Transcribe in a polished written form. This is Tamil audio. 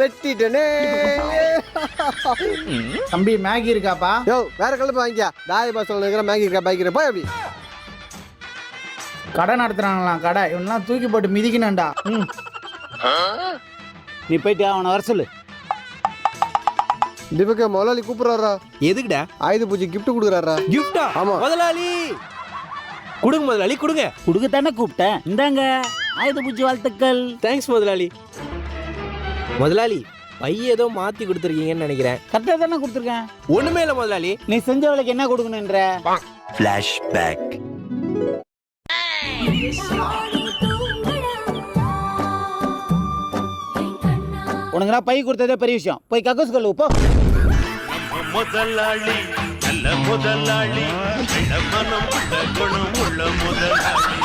வெட்டிட்டனே. தம்பி மேகி இருக்காப்பா? யோ வேற கலப்பு வாங்கிக்க. தாய் பாசல் இருக்கிற மேகி இருக்கா பாய்க்கிற போய் அப்படி. கடை நடத்துறாங்களாம் கடை. இவனெல்லாம் தூக்கி போட்டு மிதிக்கணும்டா. நீ போயிட்டு அவனை வர சொல்லு. தீபக்க முதலாளி கூப்பிடுறாரா? எதுக்குடா? ஆயுத பூஜை கிஃப்ட் கொடுக்குறாரா? கிஃப்டா? ஆமா முதலாளி கொடுங்க முதலாளி கொடுங்க. கொடுக்கத்தானே கூப்பிட்டேன். இந்தாங்க ஆயுத பூஜை வாழ்த்துக்கள். தேங்க்ஸ் முதலாளி. முதலாளி பைய ஏதோ மாத்தி கொடுத்துருக்கீங்கன்னு நினைக்கிறேன். கரெக்டாக தானே கொடுத்துருக்கேன். ஒண்ணுமே இல்லை முதலாளி. நீ செஞ்ச வேலைக்கு என்ன கொடுக்கணுன்ற? Flashback. உனக்கு நான் பை கொடுத்ததே பெரிய விஷயம். போய் கக்கூஸ் கல்லு போ. முதலாளி நல்ல முதலாளி மனம் உள்ள குணம் உள்ள முதலாளி.